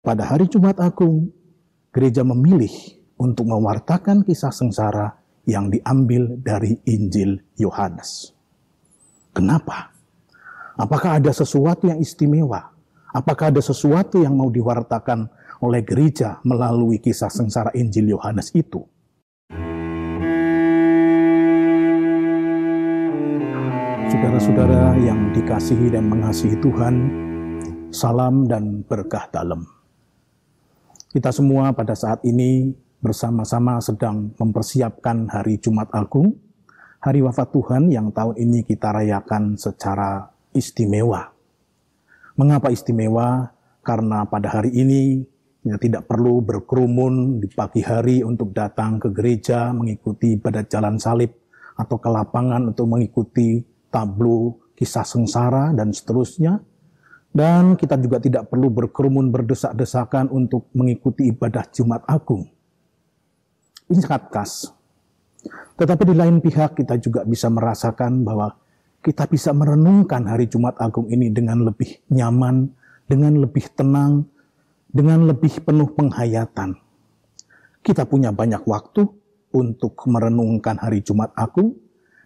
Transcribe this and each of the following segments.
Pada hari Jumat Agung, gereja memilih untuk mewartakan kisah sengsara yang diambil dari Injil Yohanes. Kenapa? Apakah ada sesuatu yang istimewa? Apakah ada sesuatu yang mau diwartakan oleh gereja melalui kisah sengsara Injil Yohanes itu? Saudara-saudara yang dikasihi dan mengasihi Tuhan, salam dan berkah dalam. Kita semua pada saat ini bersama-sama sedang mempersiapkan hari Jumat Agung, hari wafat Tuhan yang tahun ini kita rayakan secara istimewa. Mengapa istimewa? Karena pada hari ini kita tidak perlu berkerumun di pagi hari untuk datang ke gereja, mengikuti ibadah jalan salib, atau ke lapangan untuk mengikuti tablo kisah sengsara dan seterusnya. Dan kita juga tidak perlu berkerumun berdesak-desakan untuk mengikuti ibadah Jumat Agung. Ini sangat khas. Tetapi di lain pihak kita juga bisa merasakan bahwa kita bisa merenungkan hari Jumat Agung ini dengan lebih nyaman, dengan lebih tenang, dengan lebih penuh penghayatan. Kita punya banyak waktu untuk merenungkan hari Jumat Agung,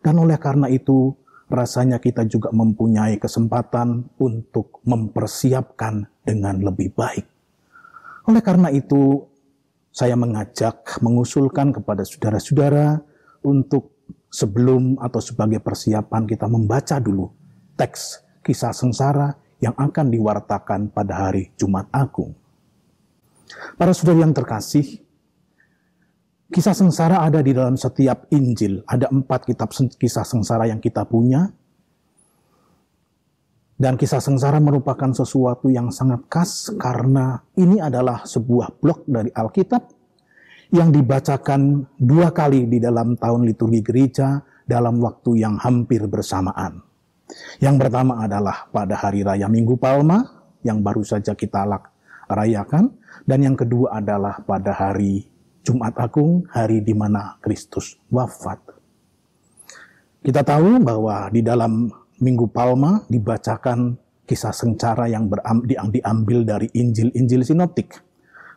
dan oleh karena itu rasanya kita juga mempunyai kesempatan untuk mempersiapkan dengan lebih baik. Oleh karena itu, saya mengusulkan kepada saudara-saudara untuk sebelum atau sebagai persiapan kita membaca dulu teks kisah sengsara yang akan diwartakan pada hari Jumat Agung. Para saudara yang terkasih, kisah sengsara ada di dalam setiap Injil. Ada 4 kitab kisah sengsara yang kita punya. Dan kisah sengsara merupakan sesuatu yang sangat khas karena ini adalah sebuah blok dari Alkitab yang dibacakan 2 kali di dalam tahun liturgi gereja dalam waktu yang hampir bersamaan. Yang pertama adalah pada hari raya Minggu Palma yang baru saja kita rayakan. Dan yang kedua adalah pada hari Jumat Agung, hari di mana Kristus wafat. Kita tahu bahwa di dalam Minggu Palma dibacakan kisah sengsara yang diambil dari Injil-Injil sinoptik.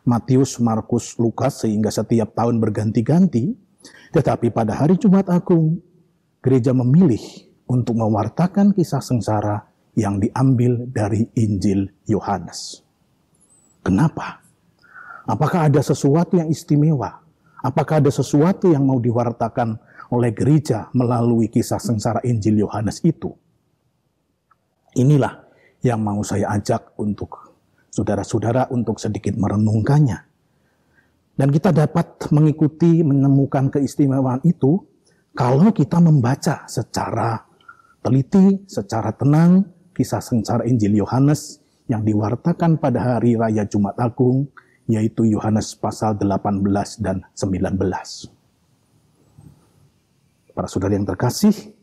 Matius, Markus, Lukas, sehingga setiap tahun berganti-ganti. Tetapi pada hari Jumat Agung, gereja memilih untuk mewartakan kisah sengsara yang diambil dari Injil Yohanes. Kenapa? Apakah ada sesuatu yang istimewa? Apakah ada sesuatu yang mau diwartakan oleh gereja melalui kisah sengsara Injil Yohanes itu? Inilah yang mau saya ajak untuk saudara-saudara untuk sedikit merenungkannya. Dan kita dapat menemukan keistimewaan itu kalau kita membaca secara teliti, secara tenang kisah sengsara Injil Yohanes yang diwartakan pada hari raya Jumat Agung, yaitu Yohanes pasal 18 dan 19. Para saudara yang terkasih,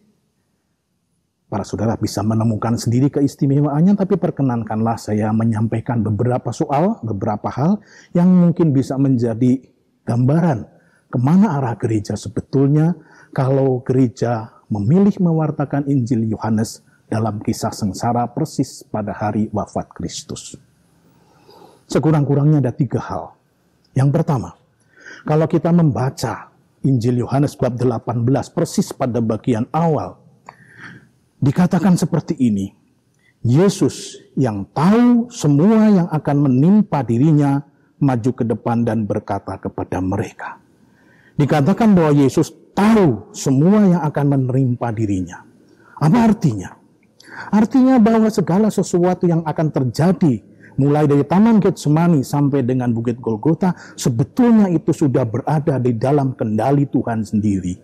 para saudara bisa menemukan sendiri keistimewaannya, tapi perkenankanlah saya menyampaikan beberapa hal yang mungkin bisa menjadi gambaran kemana arah gereja sebetulnya kalau gereja memilih mewartakan Injil Yohanes dalam kisah sengsara persis pada hari wafat Kristus. Sekurang-kurangnya ada 3 hal. Yang pertama, kalau kita membaca Injil Yohanes bab 18 persis pada bagian awal, dikatakan seperti ini, Yesus yang tahu semua yang akan menimpa dirinya maju ke depan dan berkata kepada mereka. Dikatakan bahwa Yesus tahu semua yang akan menimpa dirinya. Apa artinya? Artinya bahwa segala sesuatu yang akan terjadi mulai dari Taman Getsemani sampai dengan Bukit Golgota, sebetulnya itu sudah berada di dalam kendali Tuhan sendiri.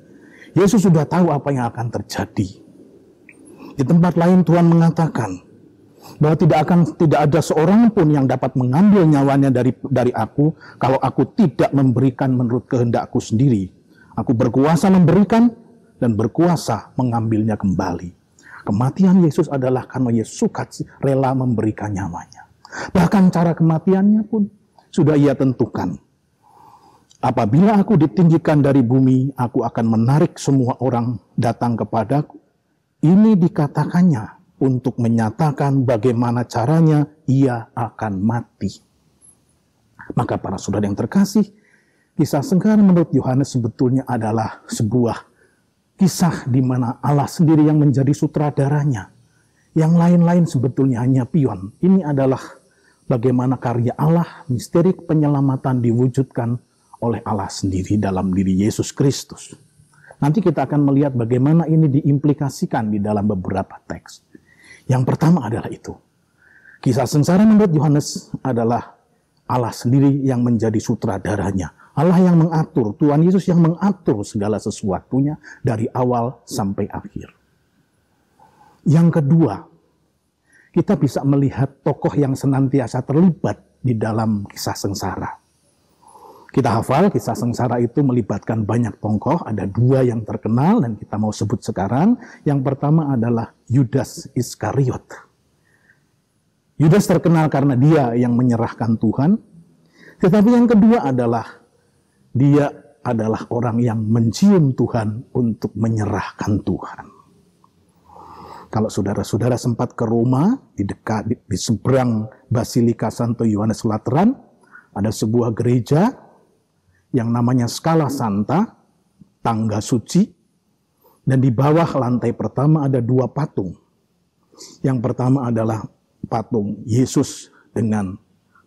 Yesus sudah tahu apa yang akan terjadi. Di tempat lain Tuhan mengatakan bahwa tidak ada seorang pun yang dapat mengambil nyawanya dari aku kalau aku tidak memberikan menurut kehendakku sendiri. Aku berkuasa memberikan dan berkuasa mengambilnya kembali. Kematian Yesus adalah karena Yesus rela memberikan nyawanya. Bahkan cara kematiannya pun sudah ia tentukan. Apabila aku ditinggikan dari bumi, aku akan menarik semua orang datang kepadaku. Ini dikatakannya untuk menyatakan bagaimana caranya ia akan mati. Maka para saudara yang terkasih, kisah sengsara menurut Yohanes sebetulnya adalah sebuah kisah di mana Allah sendiri yang menjadi sutradaranya. Yang lain-lain sebetulnya hanya pion. Ini adalah bagaimana karya Allah, misteri penyelamatan diwujudkan oleh Allah sendiri dalam diri Yesus Kristus. Nanti kita akan melihat bagaimana ini diimplikasikan di dalam beberapa teks. Yang pertama adalah itu. Kisah sengsara menurut Yohanes adalah Allah sendiri yang menjadi sutradaranya. Allah yang mengatur, Tuhan Yesus yang mengatur segala sesuatunya dari awal sampai akhir. Yang kedua, kita bisa melihat tokoh yang senantiasa terlibat di dalam kisah sengsara. Kita hafal kisah sengsara itu melibatkan banyak tokoh, ada dua yang terkenal dan kita mau sebut sekarang. Yang pertama adalah Yudas Iskariot. Yudas terkenal karena dia yang menyerahkan Tuhan. Tetapi yang kedua adalah dia adalah orang yang mencium Tuhan untuk menyerahkan Tuhan. Kalau saudara-saudara sempat ke Roma, di seberang Basilika Santo Yohanes Lateran, ada sebuah gereja yang namanya Scala Santa, tangga suci, dan di bawah lantai pertama ada dua patung. Yang pertama adalah patung Yesus dengan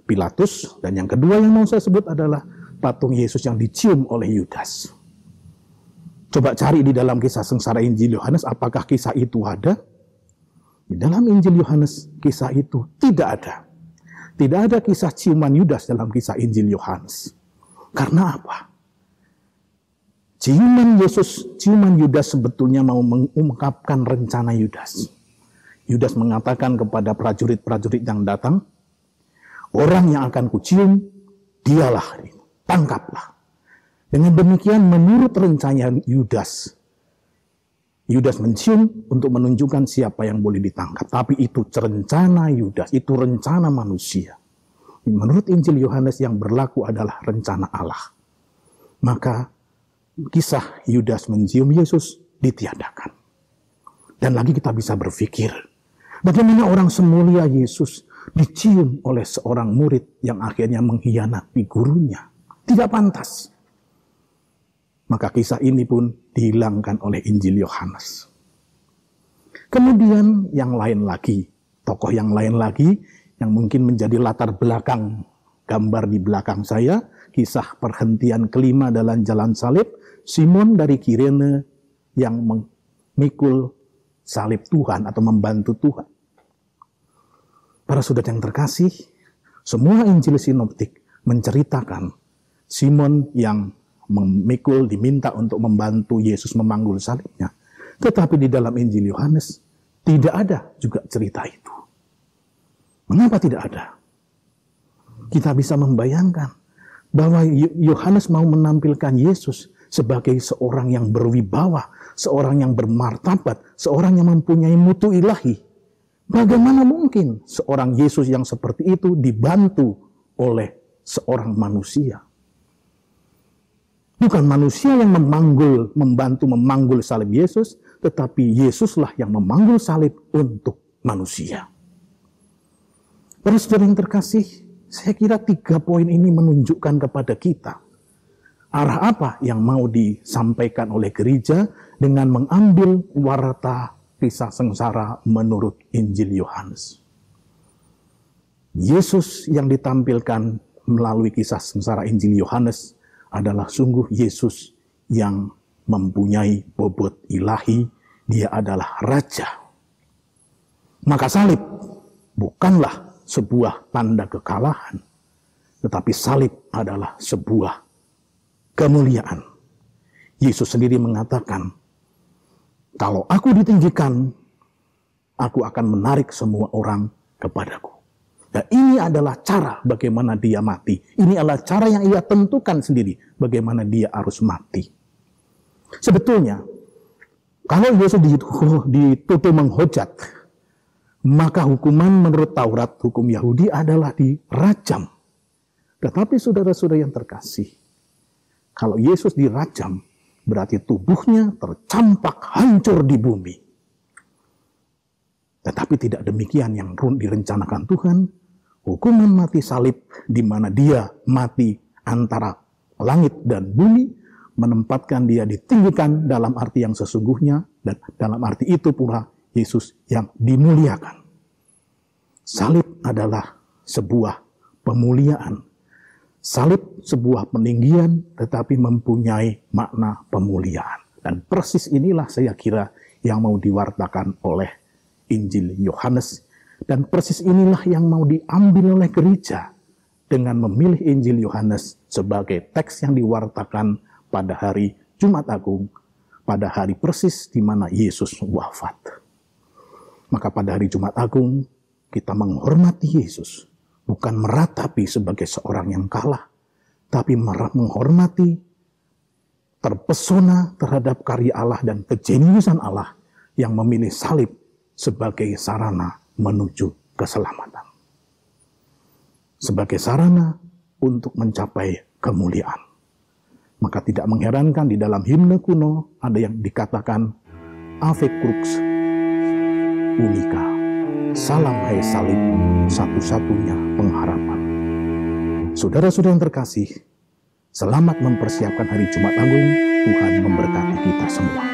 Pilatus, dan yang kedua yang mau saya sebut adalah patung Yesus yang dicium oleh Yudas. Coba cari di dalam kisah sengsara Injil Yohanes, apakah kisah itu ada? Di dalam Injil Yohanes, kisah itu tidak ada. Tidak ada kisah ciuman Yudas dalam kisah Injil Yohanes. Karena apa? Ciuman Yudas sebetulnya mau mengungkapkan rencana Yudas. Yudas mengatakan kepada prajurit-prajurit yang datang, orang yang akan kucium, dialah, tangkaplah. Dengan demikian menurut rencana Yudas mencium untuk menunjukkan siapa yang boleh ditangkap. Tapi itu rencana Yudas, itu rencana manusia. Menurut Injil Yohanes yang berlaku adalah rencana Allah. Maka kisah Yudas mencium Yesus ditiadakan. Dan lagi kita bisa berpikir, bagaimana orang semulia Yesus dicium oleh seorang murid yang akhirnya mengkhianati gurunya. Tidak pantas. Maka kisah ini pun dihilangkan oleh Injil Yohanes. Kemudian yang lain lagi, tokoh yang lain lagi, yang mungkin menjadi latar belakang gambar di belakang saya, kisah perhentian kelima dalam jalan salib, Simon dari Kirene yang memikul salib Tuhan atau membantu Tuhan. Para saudara yang terkasih, semua Injil sinoptik menceritakan Simon yang diminta untuk membantu Yesus memanggul salibnya. Tetapi di dalam Injil Yohanes tidak ada juga cerita itu. Mengapa tidak ada? Kita bisa membayangkan bahwa Yohanes mau menampilkan Yesus sebagai seorang yang berwibawa, seorang yang bermartabat, seorang yang mempunyai mutu ilahi. Bagaimana mungkin seorang Yesus yang seperti itu dibantu oleh seorang manusia? Bukan manusia yang membantu memanggul salib Yesus, tetapi Yesuslah yang memanggul salib untuk manusia. Para saudara yang terkasih, saya kira 3 poin ini menunjukkan kepada kita arah apa yang mau disampaikan oleh gereja dengan mengambil warta kisah sengsara menurut Injil Yohanes. Yesus yang ditampilkan melalui kisah sengsara Injil Yohanes adalah sungguh Yesus yang mempunyai bobot ilahi, dia adalah Raja. Maka salib bukanlah sebuah tanda kekalahan, tetapi salib adalah sebuah kemuliaan. Yesus sendiri mengatakan, kalau aku ditinggikan, aku akan menarik semua orang kepadaku. Dan ini adalah cara bagaimana dia mati. Ini adalah cara yang ia tentukan sendiri, bagaimana dia harus mati. Sebetulnya, kalau Yesus dituduh menghujat, maka hukuman menurut Taurat, hukum Yahudi adalah dirajam. Tetapi saudara-saudara yang terkasih, kalau Yesus dirajam, berarti tubuhnya tercampak hancur di bumi. Tetapi tidak demikian yang direncanakan Tuhan. hukuman mati salib di mana dia mati antara langit dan bumi, menempatkan dia ditinggikan dalam arti yang sesungguhnya, dan dalam arti itu pula Yesus yang dimuliakan. Salib adalah sebuah pemuliaan. Salib sebuah peninggian, tetapi mempunyai makna pemuliaan. Dan persis inilah saya kira yang mau diwartakan oleh Injil Yohanes. Dan persis inilah yang mau diambil oleh gereja dengan memilih Injil Yohanes sebagai teks yang diwartakan pada hari Jumat Agung, pada hari persis di mana Yesus wafat. Maka pada hari Jumat Agung, kita menghormati Yesus, bukan meratapi sebagai seorang yang kalah, tapi menghormati, terpesona terhadap karya Allah dan kejeniusan Allah yang memilih salib sebagai sarana menuju keselamatan. Sebagai sarana untuk mencapai kemuliaan. Maka tidak mengherankan di dalam himne kuno ada yang dikatakan Ave Crux Unica. Salam hai salib, satu-satunya pengharapan. Saudara-saudara yang terkasih, selamat mempersiapkan hari Jumat Agung. Tuhan memberkati kita semua.